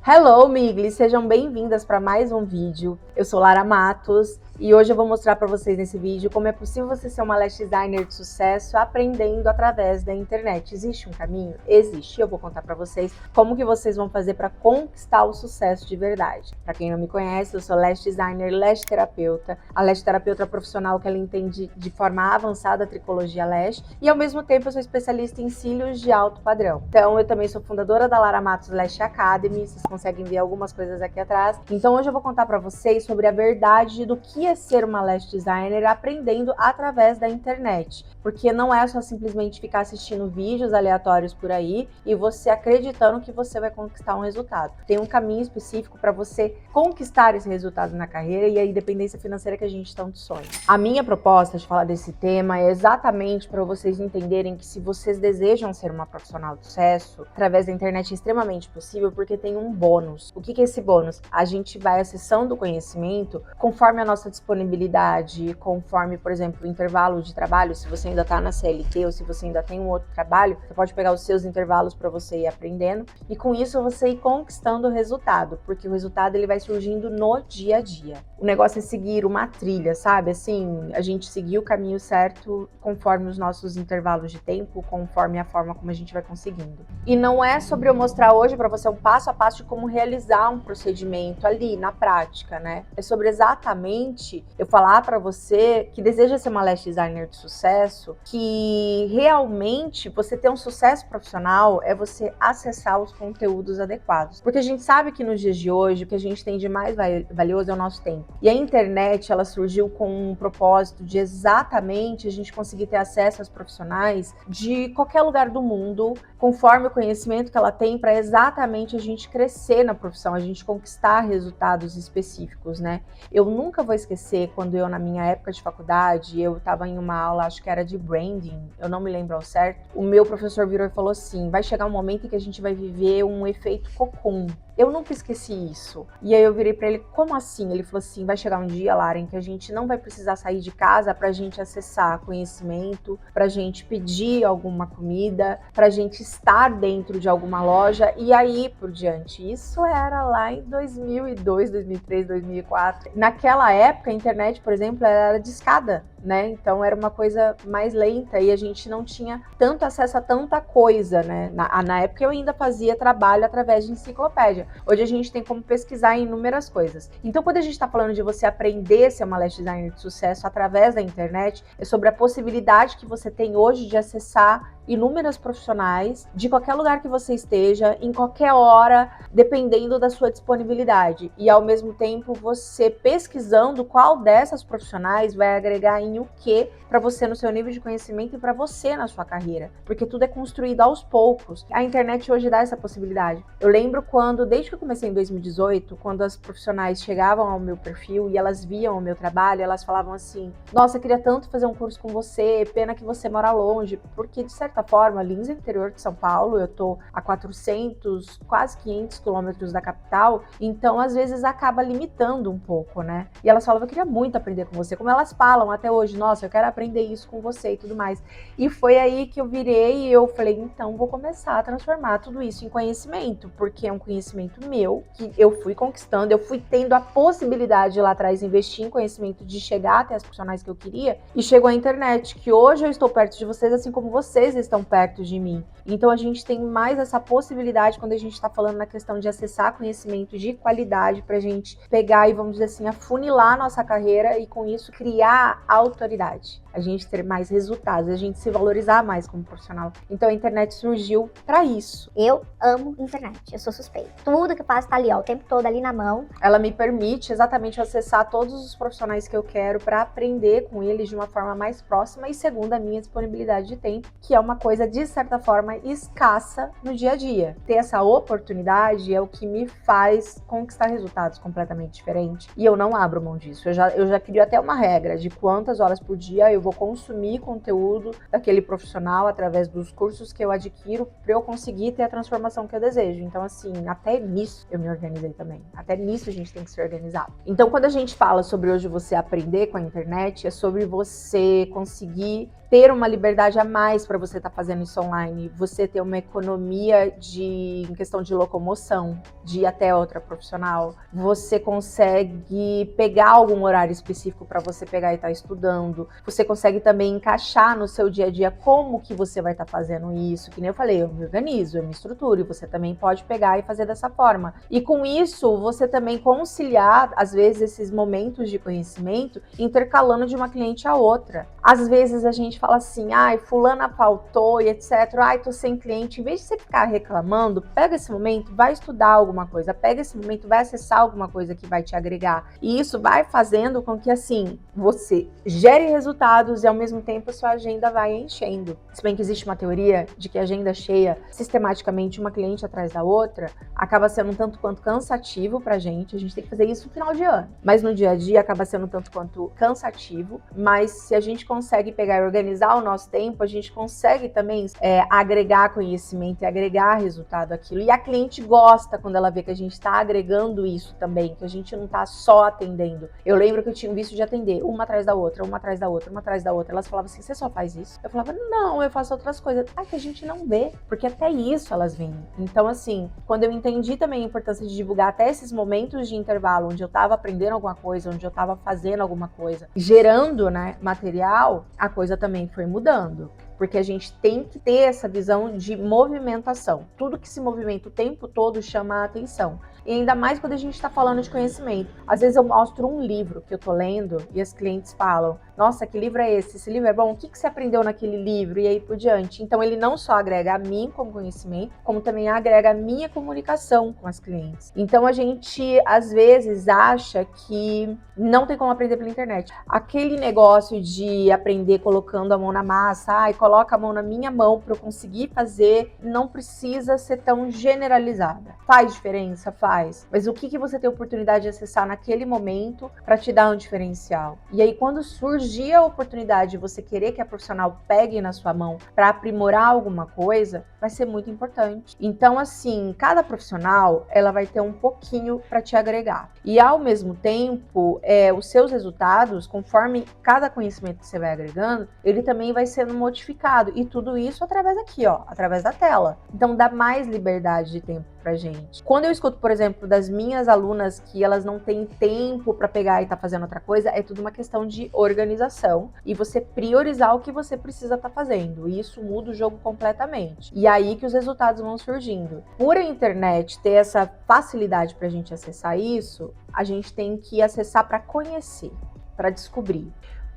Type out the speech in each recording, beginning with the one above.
Hello, Migli! Sejam bem-vindas para mais um vídeo. Eu sou Lara Matos e hoje eu vou mostrar para vocês nesse vídeo como é possível você ser uma lash designer de sucesso aprendendo através da internet. Existe um caminho? Existe. Eu vou contar para vocês como que vocês vão fazer para conquistar o sucesso de verdade. Para quem não me conhece, eu sou lash designer, lash terapeuta. A lash terapeuta é profissional que ela entende de forma avançada a tricologia lash e ao mesmo tempo eu sou especialista em cílios de alto padrão. Então eu também sou fundadora da Lara Matos Lash Academy. Vocês conseguem ver algumas coisas aqui atrás. Então hoje eu vou contar para vocês sobre a verdade do que é ser uma lash designer aprendendo através da internet. Porque não é só simplesmente ficar assistindo vídeos aleatórios por aí e você acreditando que você vai conquistar um resultado. Tem um caminho específico para você conquistar esse resultado na carreira e a independência financeira que a gente tanto sonha. A minha proposta de falar desse tema é exatamente para vocês entenderem que se vocês desejam ser uma profissional de sucesso, através da internet é extremamente possível porque tem um bônus. O que é esse bônus? A gente vai acessando o conhecimento conforme a nossa disponibilidade, conforme, por exemplo, o intervalo de trabalho. Se você ainda está na CLT ou se você ainda tem um outro trabalho, você pode pegar os seus intervalos para você ir aprendendo e com isso você ir conquistando o resultado, porque o resultado ele vai surgindo no dia a dia. O negócio é seguir uma trilha, sabe? Assim, a gente seguir o caminho certo conforme os nossos intervalos de tempo, conforme a forma como a gente vai conseguindo. E não é sobre eu mostrar hoje para você um passo a passo de como realizar um procedimento ali na prática, né? É sobre exatamente eu falar para você que deseja ser uma lash designer de sucesso, que realmente você ter um sucesso profissional é você acessar os conteúdos adequados. Porque a gente sabe que nos dias de hoje o que a gente tem de mais valioso é o nosso tempo. E a internet, ela surgiu com um propósito de exatamente a gente conseguir ter acesso aos profissionais de qualquer lugar do mundo, conforme o conhecimento que ela tem, para exatamente a gente crescer na profissão, a gente conquistar resultados específicos, né? Eu nunca vou esquecer quando eu, na minha época de faculdade, eu estava em uma aula, acho que era de branding, eu não me lembro ao certo, o meu professor virou e falou assim, vai chegar um momento em que a gente vai viver um efeito cocum. Eu nunca esqueci isso. E aí eu virei pra ele, como assim? Ele falou assim, vai chegar um dia, Lara, em que a gente não vai precisar sair de casa pra gente acessar conhecimento, pra gente pedir alguma comida, pra gente estar dentro de alguma loja e aí por diante. Isso era lá em 2002, 2003, 2004. Naquela época, a internet, por exemplo, era discada, né? Então era uma coisa mais lenta e a gente não tinha tanto acesso a tanta coisa, né? Na época eu ainda fazia trabalho através de enciclopédia. Hoje a gente tem como pesquisar em inúmeras coisas. Então quando a gente está falando de você aprender a ser uma lash designer de sucesso através da internet, é sobre a possibilidade que você tem hoje de acessar inúmeras profissionais de qualquer lugar que você esteja, em qualquer hora, dependendo da sua disponibilidade. E ao mesmo tempo você pesquisando qual dessas profissionais vai agregar em o que para você no seu nível de conhecimento e para você na sua carreira. Porque tudo é construído aos poucos. A internet hoje dá essa possibilidade. Eu lembro quando, desde que eu comecei em 2018, quando as profissionais chegavam ao meu perfil e elas viam o meu trabalho, elas falavam assim, nossa, eu queria tanto fazer um curso com você, pena que você mora longe, porque de certa forma, Lins é interior de São Paulo, eu tô a 400, quase 500 quilômetros da capital, então às vezes acaba limitando um pouco, né? E elas falavam, eu queria muito aprender com você, como elas falam até hoje, nossa, eu quero aprender isso com você e tudo mais. E foi aí que eu virei e eu falei, então vou começar a transformar tudo isso em conhecimento, porque é um conhecimento meu, que eu fui conquistando, eu fui tendo a possibilidade lá atrás de investir em conhecimento, de chegar até as profissionais que eu queria, e chegou a internet, que hoje eu estou perto de vocês, assim como vocês estão perto de mim. Então a gente tem mais essa possibilidade quando a gente está falando na questão de acessar conhecimento de qualidade para a gente pegar e, vamos dizer assim, afunilar a nossa carreira e com isso criar autoridade. A gente ter mais resultados, a gente se valorizar mais como profissional. Então a internet surgiu para isso. Eu amo internet, eu sou suspeita. Tudo que eu faço tá ali, ó, o tempo todo ali na mão. Ela me permite exatamente acessar todos os profissionais que eu quero para aprender com eles de uma forma mais próxima e segundo a minha disponibilidade de tempo, que é uma coisa, de certa forma, escassa no dia a dia. Ter essa oportunidade é o que me faz conquistar resultados completamente diferentes. E eu não abro mão disso. Eu já crio até uma regra de quantas horas por dia eu vou consumir conteúdo daquele profissional através dos cursos que eu adquiro para eu conseguir ter a transformação que eu desejo. Então, assim, até nisso eu me organizei também. Até nisso a gente tem que se organizar. Então, quando a gente fala sobre hoje você aprender com a internet, é sobre você conseguir ter uma liberdade a mais para você estar fazendo isso online, você ter uma economia em questão de locomoção, de ir até outra profissional, você consegue pegar algum horário específico para você pegar e estar estudando, você consegue também encaixar no seu dia a dia como que você vai estar fazendo isso, que nem eu falei, eu me organizo, eu me estruturo, e você também pode pegar e fazer dessa forma. E com isso, você também conciliar, às vezes, esses momentos de conhecimento, intercalando de uma cliente a outra. Às vezes a gente fala assim, ai, fulana faltou e etc, ai, tô sem cliente. Em vez de você ficar reclamando, pega esse momento, vai estudar alguma coisa, pega esse momento, vai acessar alguma coisa que vai te agregar. E isso vai fazendo com que, assim, você gere resultados e ao mesmo tempo a sua agenda vai enchendo. Se bem que existe uma teoria de que a agenda cheia, sistematicamente, uma cliente atrás da outra, acaba sendo um tanto quanto cansativo pra gente. A gente tem que fazer isso no final de ano. Mas no dia a dia acaba sendo um tanto quanto cansativo. Mas se a gente consegue pegar e organizar o nosso tempo, a gente consegue também agregar conhecimento e agregar resultado àquilo. E a cliente gosta quando ela vê que a gente está agregando isso também, que a gente não está só atendendo. Eu lembro que eu tinha um vício de atender uma atrás da outra, uma atrás da outra, uma atrás da outra. Elas falavam assim, você só faz isso? Eu falava, não, eu faço outras coisas. Ah, que a gente não vê, porque até isso elas veem. Então, assim, quando eu entendi também a importância de divulgar até esses momentos de intervalo, onde eu estava aprendendo alguma coisa, onde eu estava fazendo alguma coisa, gerando, né, material, a coisa também foi mudando. Porque a gente tem que ter essa visão de movimentação. Tudo que se movimenta o tempo todo chama a atenção. E ainda mais quando a gente está falando de conhecimento. Às vezes eu mostro um livro que eu tô lendo e as clientes falam, nossa, que livro é esse? Esse livro é bom? O que você aprendeu naquele livro? E aí por diante. Então ele não só agrega a mim como conhecimento, como também agrega a minha comunicação com as clientes. Então a gente às vezes acha que não tem como aprender pela internet. Aquele negócio de aprender colocando a mão na massa, ai, coloca a mão na minha mão para eu conseguir fazer, não precisa ser tão generalizada. Faz diferença? Faz. Mas o que você tem oportunidade de acessar naquele momento para te dar um diferencial? E aí quando surgir a oportunidade de você querer que a profissional pegue na sua mão para aprimorar alguma coisa, vai ser muito importante. Então assim, cada profissional, ela vai ter um pouquinho para te agregar. E ao mesmo tempo, os seus resultados, conforme cada conhecimento que você vai agregando, ele também vai sendo modificado. E tudo isso através aqui, ó, através da tela. Então dá mais liberdade de tempo pra gente. Quando eu escuto, por exemplo, das minhas alunas que elas não têm tempo para pegar e tá fazendo outra coisa, é tudo uma questão de organização e você priorizar o que você precisa estar fazendo. E isso muda o jogo completamente. E aí que os resultados vão surgindo. Por a internet ter essa facilidade pra gente acessar isso, a gente tem que acessar para conhecer, para descobrir.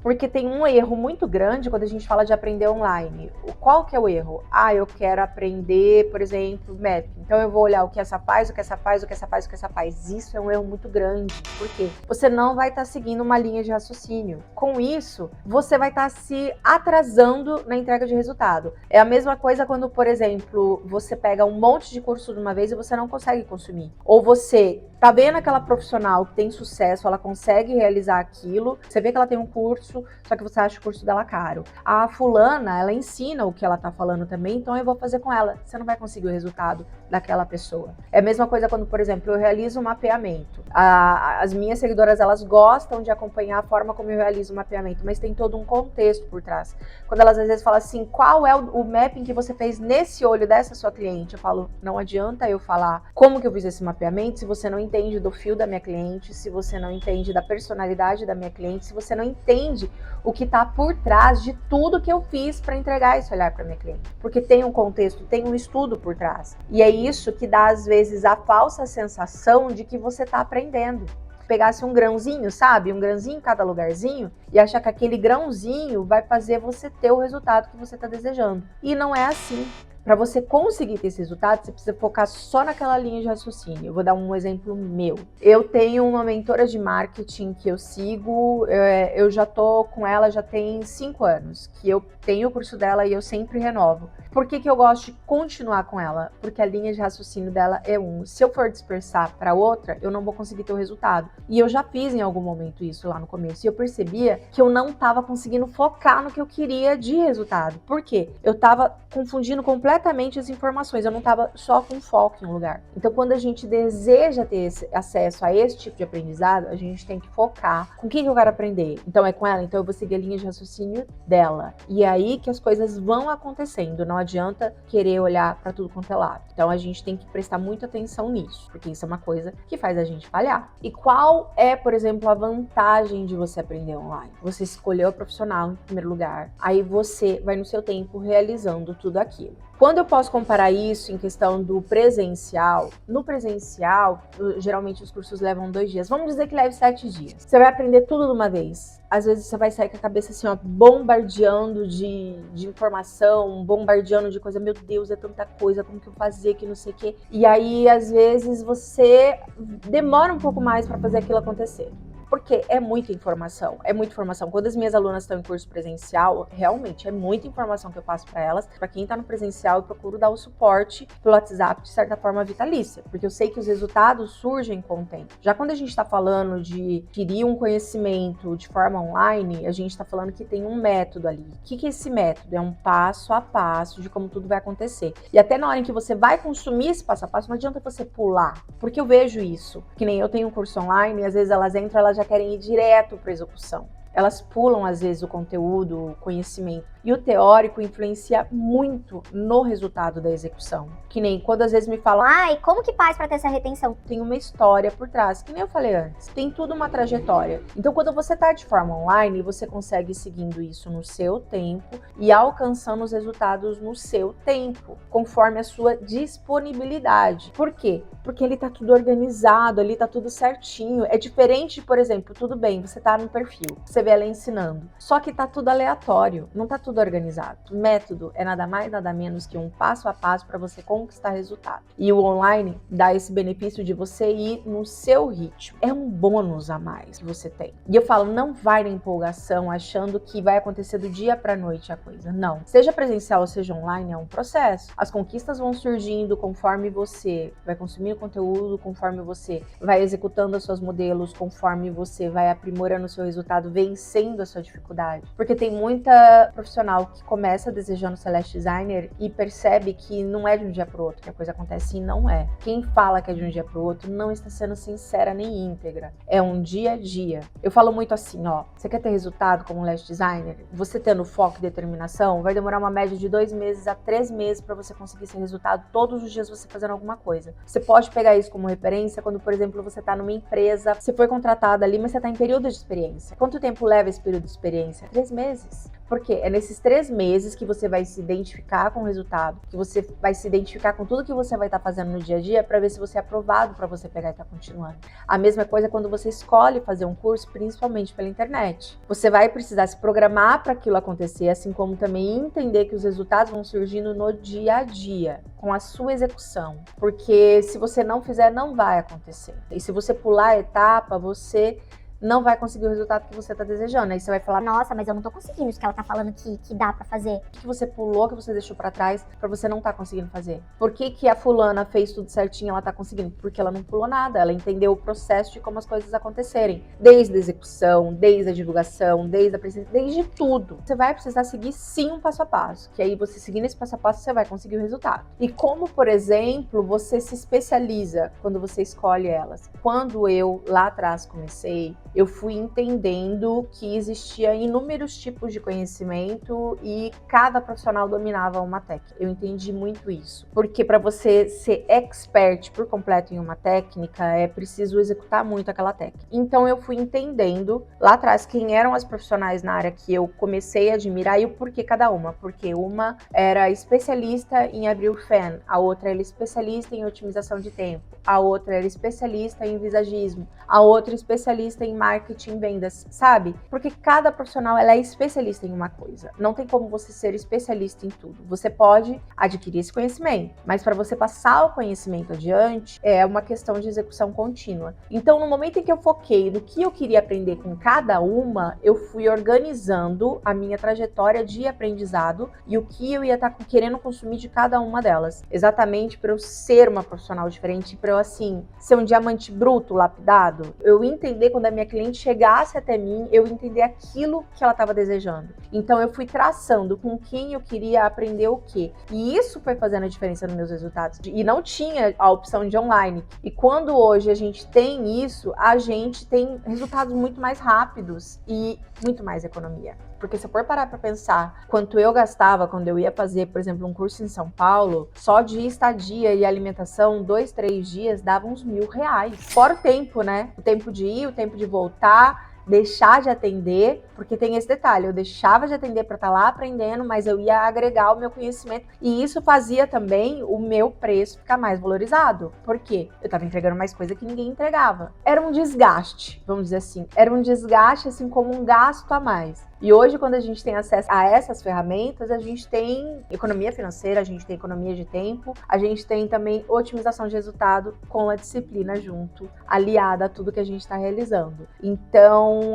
Porque tem um erro muito grande quando a gente fala de aprender online. Qual que é o erro? Ah, eu quero aprender, por exemplo, mapping. Então eu vou olhar o que essa faz, o que essa faz, o que essa faz, o que essa faz. Isso é um erro muito grande. Por quê? Você não vai estar seguindo uma linha de raciocínio. Com isso, você vai estar se atrasando na entrega de resultado. É a mesma coisa quando, por exemplo, você pega um monte de curso de uma vez e você não consegue consumir. Ou você tá vendo aquela profissional que tem sucesso, ela consegue realizar aquilo, você vê que ela tem um curso, só que você acha o curso dela caro. A fulana, ela ensina o que ela tá falando também, então eu vou fazer com ela. Você não vai conseguir o resultado daquela pessoa. É a mesma coisa quando, por exemplo, eu realizo um mapeamento. As minhas seguidoras, elas gostam de acompanhar a forma como eu realizo o mapeamento, mas tem todo um contexto por trás. Quando elas às vezes falam assim, qual é o mapping que você fez nesse olho dessa sua cliente? Eu falo, não adianta eu falar como que eu fiz esse mapeamento se você não entende do fio da minha cliente, se você não entende da personalidade da minha cliente, se você não entende o que está por trás de tudo que eu fiz para entregar esse olhar para minha cliente. Porque tem um contexto, tem um estudo por trás. E é isso que dá, às vezes, a falsa sensação de que você está aprendendo. Pegasse um grãozinho, sabe? Um grãozinho em cada lugarzinho e achar que aquele grãozinho vai fazer você ter o resultado que você está desejando. E não é assim. Para você conseguir ter esse resultado, você precisa focar só naquela linha de raciocínio. Eu vou dar um exemplo meu. Eu tenho uma mentora de marketing que eu sigo, eu já tô com ela já tem 5 anos, que eu tenho o curso dela e eu sempre renovo. Por que eu gosto de continuar com ela? Porque a linha de raciocínio dela é se eu for dispersar para outra, eu não vou conseguir ter o resultado. E eu já fiz em algum momento isso lá no começo, e eu percebia que eu não estava conseguindo focar no que eu queria de resultado. Por quê? Eu estava confundindo completamente as informações, eu não estava só com foco em um lugar. Então, quando a gente deseja ter acesso a esse tipo de aprendizado, a gente tem que focar com quem eu quero aprender. Então, é com ela, então eu vou seguir a linha de raciocínio dela. E é aí que as coisas vão acontecendo, não adianta querer olhar para tudo quanto é lado. Então, a gente tem que prestar muita atenção nisso, porque isso é uma coisa que faz a gente falhar. E qual é, por exemplo, a vantagem de você aprender online? Você escolheu a profissional em primeiro lugar, aí você vai no seu tempo realizando tudo aquilo. Quando eu posso comparar isso em questão do presencial, no presencial, geralmente os cursos levam 2 dias. Vamos dizer que leve 7 dias. Você vai aprender tudo de uma vez. Às vezes você vai sair com a cabeça assim, ó, bombardeando de informação, bombardeando de coisa. Meu Deus, é tanta coisa, como que eu vou fazer, que não sei o quê. E aí, às vezes, você demora um pouco mais para fazer aquilo acontecer. Porque é muita informação, é muita informação. Quando as minhas alunas estão em curso presencial, realmente é muita informação que eu passo para elas. Para quem está no presencial, eu procuro dar o suporte pelo WhatsApp de certa forma vitalícia, porque eu sei que os resultados surgem com o tempo. Já quando a gente está falando de adquirir um conhecimento de forma online, a gente está falando que tem um método ali. O que é esse método? É um passo a passo de como tudo vai acontecer. E até na hora em que você vai consumir esse passo a passo, não adianta você pular, porque eu vejo isso. Que nem eu tenho um curso online e às vezes elas entram, elas já querem ir direto para a execução. Elas pulam, às vezes, o conteúdo, o conhecimento. E o teórico influencia muito no resultado da execução. Que nem quando às vezes me falam, Ai, como que faz pra ter essa retenção? tem uma história por trás, que nem eu falei antes, tem tudo uma trajetória. Então, quando você tá de forma online, você consegue ir seguindo isso no seu tempo e alcançando os resultados no seu tempo, conforme a sua disponibilidade. Por quê? Porque ali tá tudo organizado, ali tá tudo certinho. É diferente, por exemplo, tudo bem, você tá no perfil, você vê ela ensinando, só que tá tudo aleatório, não tá tudo organizado. O método é nada mais, nada menos que um passo a passo para você conquistar resultado. E o online dá esse benefício de você ir no seu ritmo. É um bônus a mais que você tem. E eu falo, não vai na empolgação achando que vai acontecer do dia para noite a coisa. Não. Seja presencial ou seja online, é um processo. As conquistas vão surgindo conforme você vai consumindo conteúdo, conforme você vai executando os seus modelos, conforme você vai aprimorando o seu resultado, vencendo a sua dificuldade. Porque tem muita profissional que começa desejando ser lash designer e percebe que não é de um dia para o outro que a coisa acontece, e não é. Quem fala que é de um dia para o outro não está sendo sincera nem íntegra. É um dia a dia. Eu falo muito assim, ó, você quer ter resultado como lash designer? Você tendo foco e determinação, vai demorar uma média de 2 meses a 3 meses para você conseguir esse resultado todos os dias você fazendo alguma coisa. Você pode pegar isso como referência quando, por exemplo, você está numa empresa, você foi contratada ali, mas você está em período de experiência. Quanto tempo leva esse período de experiência? 3 meses. Porque é nesses 3 meses que você vai se identificar com o resultado, que você vai se identificar com tudo que você vai estar fazendo no dia a dia para ver se você é aprovado para você pegar e estar continuando. A mesma coisa quando você escolhe fazer um curso, principalmente pela internet. Você vai precisar se programar para aquilo acontecer, assim como também entender que os resultados vão surgindo no dia a dia, com a sua execução. Porque se você não fizer, não vai acontecer. E se você pular a etapa, você não vai conseguir o resultado que você tá desejando. Aí você vai falar, Nossa, mas eu não tô conseguindo isso que ela tá falando que dá pra fazer. o que você pulou, que você deixou pra trás, pra você não tá conseguindo fazer? Por que a fulana fez tudo certinho e ela tá conseguindo? Porque ela não pulou nada, ela entendeu o processo de como as coisas acontecerem. Desde a execução, desde a divulgação, desde a presença, desde tudo. Você vai precisar seguir sim um passo a passo, que aí você seguindo esse passo a passo, você vai conseguir o resultado. E como, por exemplo, você se especializa quando você escolhe elas? Quando eu, lá atrás, comecei, eu fui entendendo que existia inúmeros tipos de conhecimento e cada profissional dominava uma técnica. Eu entendi muito isso. Porque para você ser expert por completo em uma técnica, é preciso executar muito aquela técnica. Então eu fui entendendo lá atrás quem eram as profissionais na área que eu comecei a admirar e o porquê cada uma. Porque uma era especialista em abrir o fan, a outra era especialista em otimização de tempo, a outra era especialista em visagismo, a outra especialista em marketing e vendas, sabe? Porque cada profissional ela é especialista em uma coisa. Não tem como você ser especialista em tudo. Você pode adquirir esse conhecimento, mas para você passar o conhecimento adiante, é uma questão de execução contínua. Então, no momento em que eu foquei no que eu queria aprender com cada uma, eu fui organizando a minha trajetória de aprendizado e o que eu ia estar querendo consumir de cada uma delas. Exatamente para eu ser uma profissional diferente, para eu, assim, ser um diamante bruto, lapidado. Eu entender quando a minha cliente chegasse até mim, eu entender aquilo que ela estava desejando. Então, eu fui traçando com quem eu queria aprender o quê. E isso foi fazendo a diferença nos meus resultados. E não tinha a opção de online. E quando hoje a gente tem isso, a gente tem resultados muito mais rápidos e muito mais economia. Porque se eu for parar para pensar quanto eu gastava quando eu ia fazer, por exemplo, um curso em São Paulo, só de estadia e alimentação, 2, 3 dias, dava uns R$1.000. Fora o tempo, né? O tempo de ir, o tempo de voltar, deixar de atender, porque tem esse detalhe, eu deixava de atender para estar lá aprendendo, mas eu ia agregar o meu conhecimento e isso fazia também o meu preço ficar mais valorizado. Por quê? Eu estava entregando mais coisa que ninguém entregava. Era um desgaste, vamos dizer assim. Era um desgaste assim como um gasto a mais. E hoje, quando a gente tem acesso a essas ferramentas, a gente tem economia financeira, a gente tem economia de tempo, a gente tem também otimização de resultado com a disciplina junto, aliada a tudo que a gente está realizando. Então,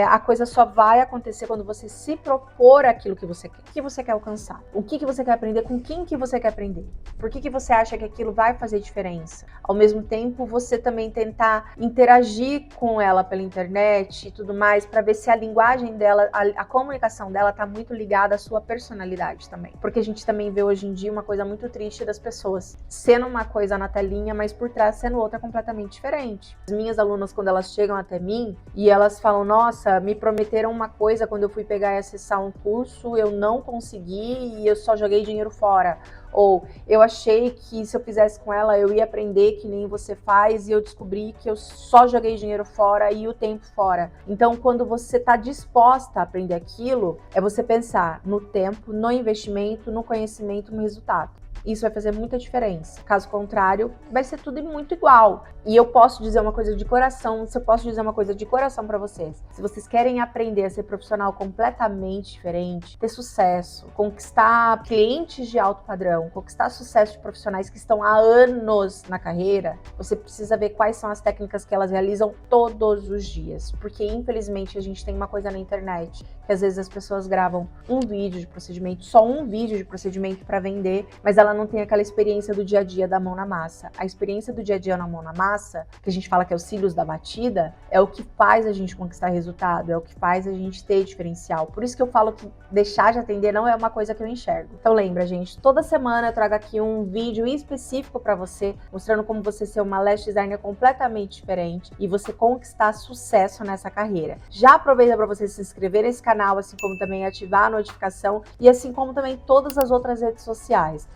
a coisa só vai acontecer quando você se propor aquilo que você quer. O que você quer alcançar? O que você quer aprender? Com quem que você quer aprender? Por que você acha que aquilo vai fazer diferença? Ao mesmo tempo, você também tentar interagir com ela pela internet e tudo mais, para ver se a linguagem dela, a comunicação dela tá muito ligada à sua personalidade também. Porque a gente também vê hoje em dia uma coisa muito triste das pessoas sendo uma coisa na telinha, mas por trás sendo outra completamente diferente. As minhas alunas, quando elas chegam até mim e elas falam, nossa, me prometeram uma coisa quando eu fui pegar e acessar um curso, eu não consegui e eu só joguei dinheiro fora. Ou eu achei que se eu fizesse com ela eu ia aprender que nem você faz e eu descobri que eu só joguei dinheiro fora e o tempo fora. Então, quando você está disposta a aprender aquilo, é você pensar no tempo, no investimento, no conhecimento, no resultado. Isso vai fazer muita diferença. Caso contrário, vai ser tudo muito igual. E eu posso dizer uma coisa de coração, se eu posso dizer uma coisa de coração para vocês. Se vocês querem aprender a ser profissional completamente diferente, ter sucesso, conquistar clientes de alto padrão, conquistar sucesso de profissionais que estão há anos na carreira, você precisa ver quais são as técnicas que elas realizam todos os dias. Porque, infelizmente, a gente tem uma coisa na internet, que às vezes as pessoas gravam um vídeo de procedimento, só um vídeo de procedimento para vender, mas ela não tem aquela experiência do dia a dia da mão na massa. A experiência do dia a dia na mão na massa, que a gente fala que é os cílios da batida, é o que faz a gente conquistar resultado, é o que faz a gente ter diferencial. Por isso que eu falo que deixar de atender não é uma coisa que eu enxergo. Então lembra, gente, toda semana eu trago aqui um vídeo específico para você, mostrando como você ser uma lash designer completamente diferente e você conquistar sucesso nessa carreira. Já aproveita para você se inscrever nesse canal, assim como também ativar a notificação e assim como também todas as outras redes sociais.